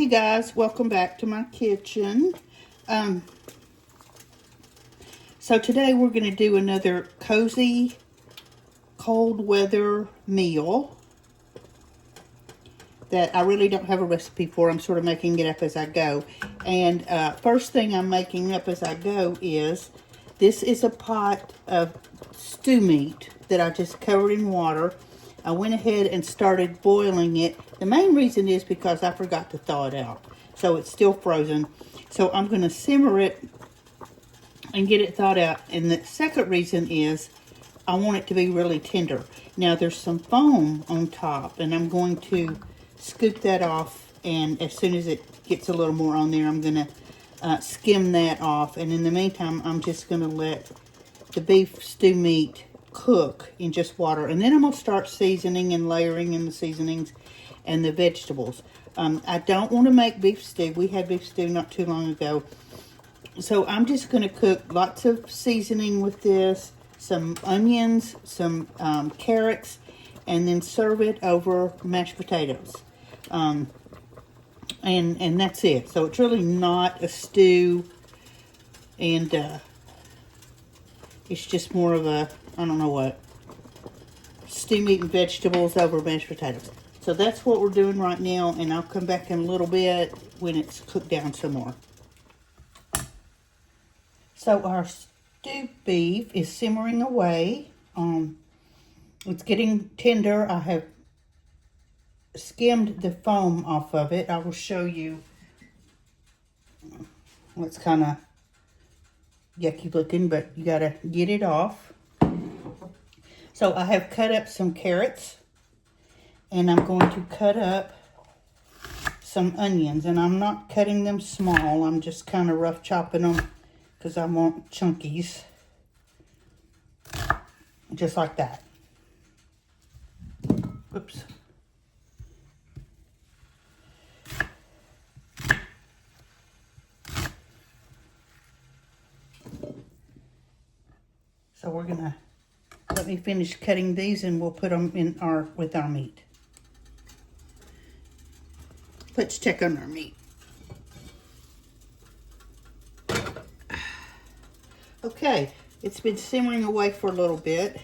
Hey guys, welcome back to my kitchen. So today we're going to do another cozy cold weather meal that I really don't have a recipe for. I'm sort of making it up as I go. And first thing I'm making up as I go is, this is a pot of stew meat that I just covered in water. I went ahead and started boiling it. The main reason is because I forgot to thaw it out. So it's still frozen. So I'm going to simmer it and get it thawed out. And the second reason is I want it to be really tender. Now there's some foam on top, and I'm going to scoop that off, and as soon as it gets a little more on there, I'm going to skim that off. And in the meantime, I'm just going to let the beef stew meat cook in just water, and then I'm going to start seasoning and layering in the seasonings and the vegetables. I don't want to make beef stew. We had beef stew not too long ago. So I'm just going to cook lots of seasoning with this, some onions, some carrots, and then serve it over mashed potatoes. And that's it. So it's really not a stew, and it's just more of a, I don't know what, stew meat and vegetables over mashed potatoes. So that's what we're doing right now, and I'll come back in a little bit when it's cooked down some more. So our stewed beef is simmering away. It's getting tender. I have skimmed the foam off of it. I will show you. It's kind of yucky looking, but you got to get it off. So I have cut up some carrots, and I'm going to cut up some onions, and I'm not cutting them small. I'm just kind of rough chopping them because I want chunkies, just like that. Oops. So we're gonna let me finish cutting these, and we'll put them in with our meat. Let's check on our meat. Okay, it's been simmering away for a little bit.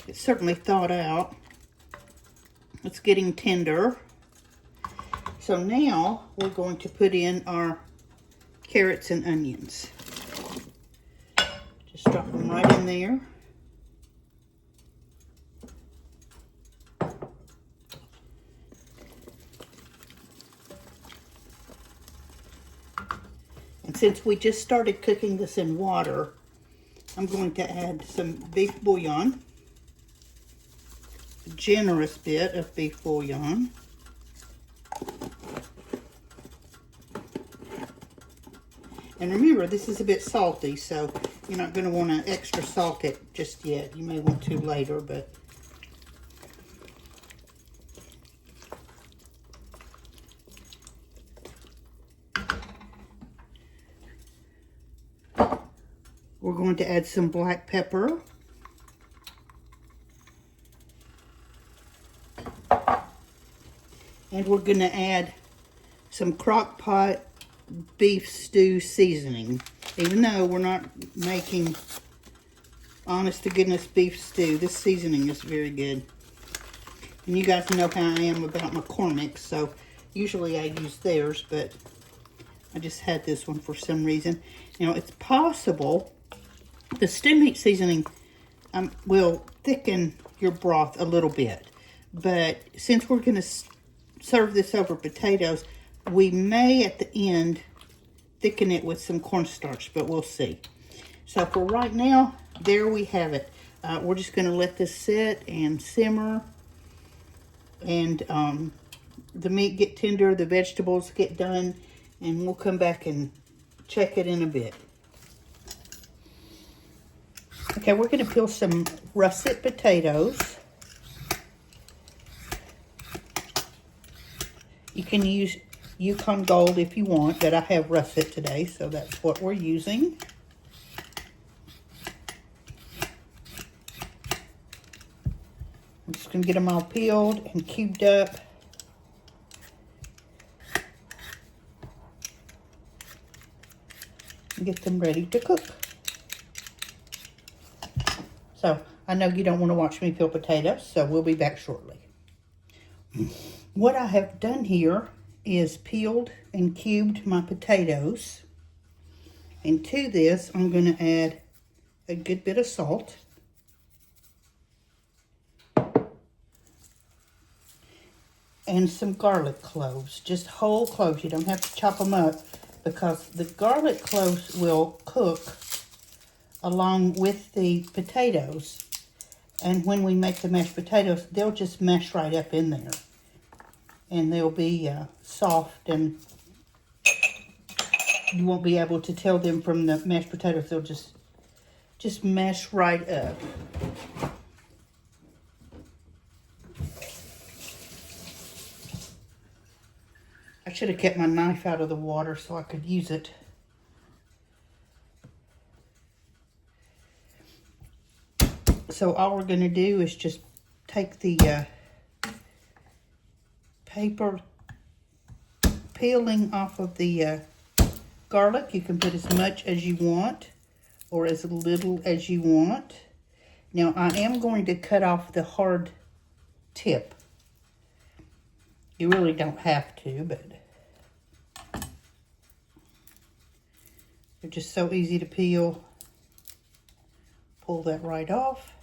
It's certainly thawed out. It's getting tender. So now we're going to put in our carrots and onions. Just drop them right in there. And since we just started cooking this in water, I'm going to add some beef bouillon. A generous bit of beef bouillon. And remember, this is a bit salty, so you're not going to want to extra salt it just yet. You may want to later, but we're going to add some black pepper. And we're going to add some crock pot beef stew seasoning. Even though we're not making honest to goodness beef stew, this seasoning is very good. And you guys know how I am about McCormick's, so usually I use theirs, but I just had this one for some reason. Now, it's possible the stew meat seasoning will thicken your broth a little bit, but since we're going to serve this over potatoes, we may at the end thicken it with some cornstarch, but we'll see. So for right now, there we have it. We're just going to let this sit and simmer, and the meat get tender, the vegetables get done, and we'll come back and check it in a bit. Okay, we're going to peel some russet potatoes. You can use Yukon Gold if you want, but I have russet today, so that's what we're using. I'm just going to get them all peeled and cubed up. and get them ready to cook. So I know you don't want to watch me peel potatoes, so we'll be back shortly. What I have done here is peeled and cubed my potatoes. And to this, I'm going to add a good bit of salt. And some garlic cloves, just whole cloves. You don't have to chop them up because the garlic cloves will cook along with the potatoes. And when we make the mashed potatoes, they'll just mash right up in there. And they'll be soft, and you won't be able to tell them from the mashed potatoes. They'll just mash right up. I should have kept my knife out of the water so I could use it. So all we're going to do is just take the paper peeling off of the garlic. You can put as much as you want or as little as you want. Now I am going to cut off the hard tip. You really don't have to, but they're just so easy to peel. Pull that right off.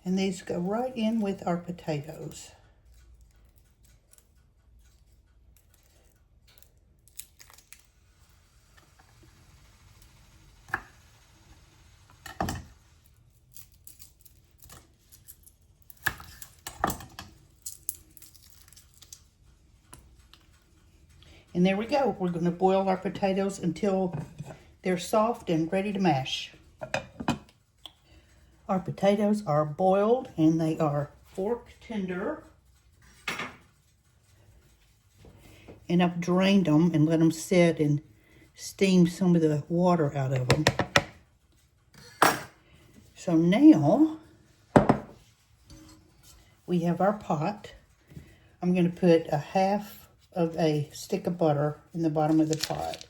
And these go right in with our potatoes. And there we go. We're going to boil our potatoes until they're soft and ready to mash. Our potatoes are boiled and they are fork tender. And I've drained them and let them sit and steam some of the water out of them. So now we have our pot. I'm going to put a half of a stick of butter in the bottom of the pot.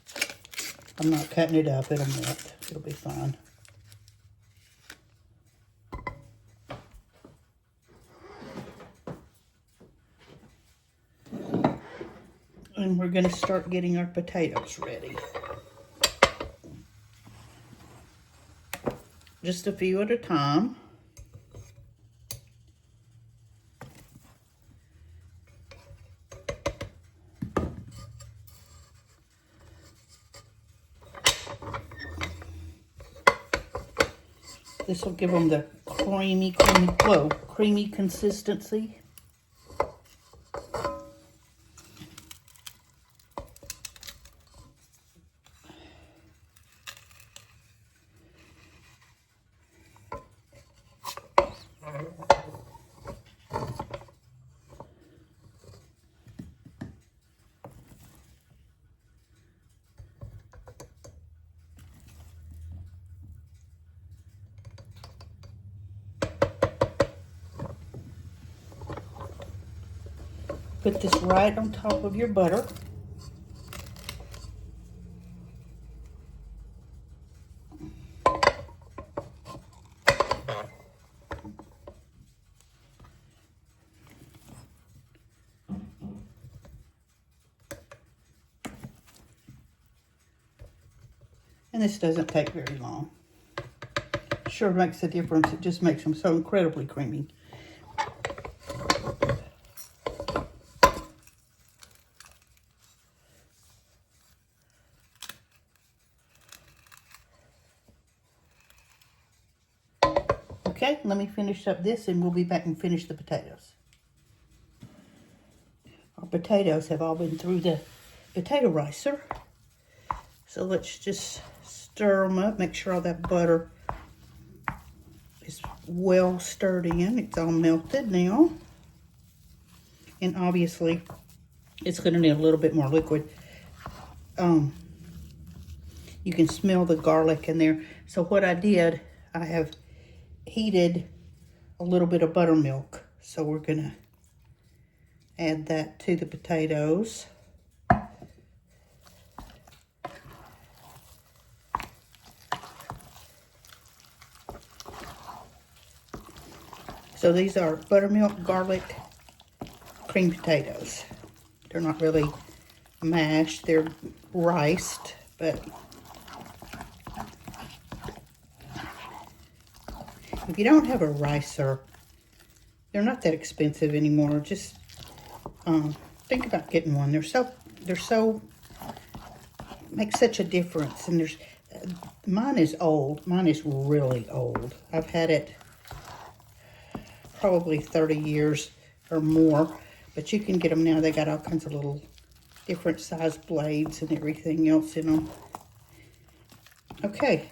I'm not cutting it up. It'll melt. It'll be fine. And we're going to start getting our potatoes ready. Just a few at a time. This will give them the creamy consistency. Put this right on top of your butter. And this doesn't take very long. Sure makes a difference. It just makes them so incredibly creamy. Okay, let me finish up this and we'll be back and finish the potatoes. Our potatoes have all been through the potato ricer. So let's just stir them up, make sure all that butter is well stirred in. It's all melted now. And obviously, it's going to need a little bit more liquid. You can smell the garlic in there. So what I did, I have heated a little bit of buttermilk. So we're gonna add that to the potatoes. So these are buttermilk, garlic, cream potatoes. They're not really mashed, they're riced, but if you don't have a ricer, they're not that expensive anymore. Just think about getting one. They're so make such a difference. And mine is old. Mine is really old. I've had it probably 30 years or more, but you can get them now. They got all kinds of little different size blades and everything else in them. Okay,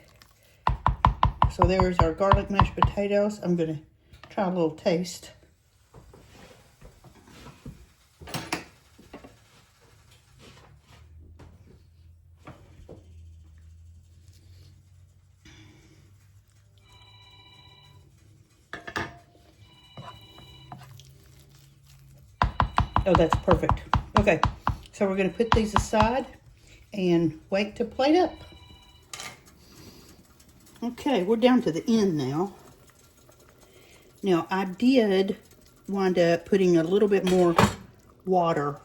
so there's our garlic mashed potatoes. I'm gonna try a little taste. Oh, that's perfect. Okay, so we're going to put these aside and wait to plate up. Okay, we're down to the end now. Now, I did wind up putting a little bit more water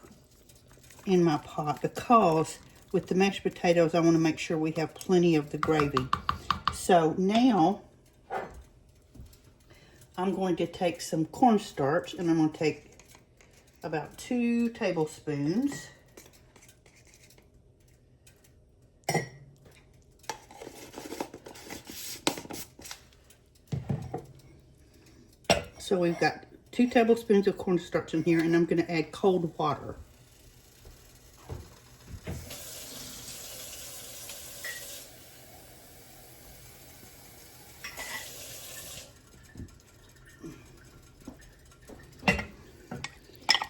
in my pot because with the mashed potatoes, I want to make sure we have plenty of the gravy. So now, I'm going to take some cornstarch, and I'm going to take about 2 tablespoons. So we've got 2 tablespoons of cornstarch in here, and I'm going to add cold water.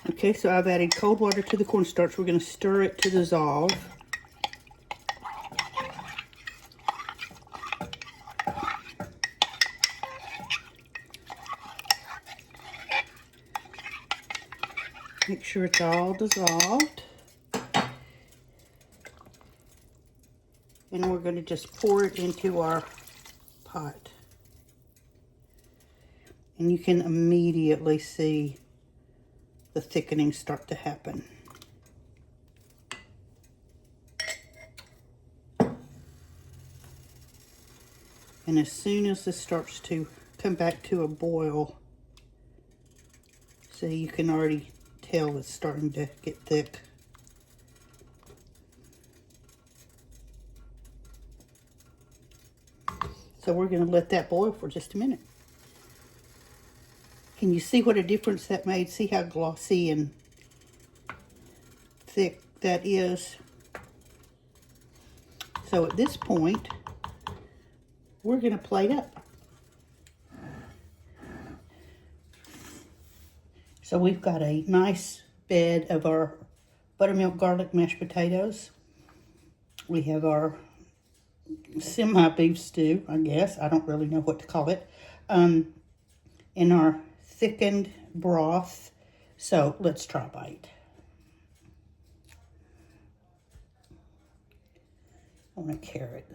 Okay, so I've added cold water to the cornstarch. We're going to stir it to dissolve. Make sure it's all dissolved. And we're going to just pour it into our pot. And you can immediately see the thickening start to happen. And as soon as this starts to come back to a boil, see, you can already tell it's starting to get thick. So we're going to let that boil for just a minute. Can you see what a difference that made? See how glossy and thick that is? So at this point, we're going to plate up. So we've got a nice bed of our buttermilk garlic mashed potatoes. We have our semi-beef stew, I guess. I don't really know what to call it. In our thickened broth. So let's try a bite. I want a carrot.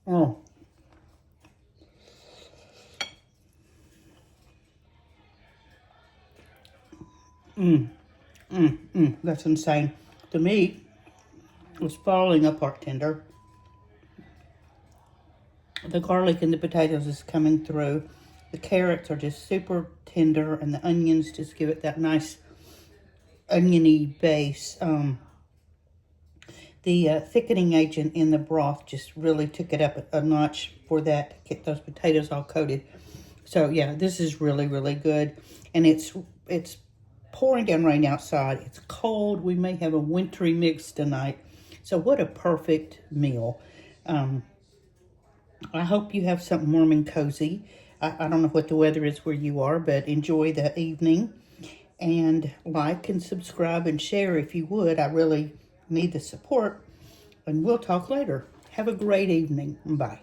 Oh. That's insane. The meat was falling apart tender. The garlic and the potatoes is coming through. The carrots are just super tender, and the onions just give it that nice oniony base. The thickening agent in the broth just really took it up a notch for that to get those potatoes all coated. So yeah, this is really, really good. And it's pouring down rain outside. It's cold. We may have a wintry mix tonight. So what a perfect meal. I hope you have something warm and cozy. I don't know what the weather is where you are, but enjoy the evening. And like and subscribe and share if you would. I really need the support. And we'll talk later. Have a great evening. Bye.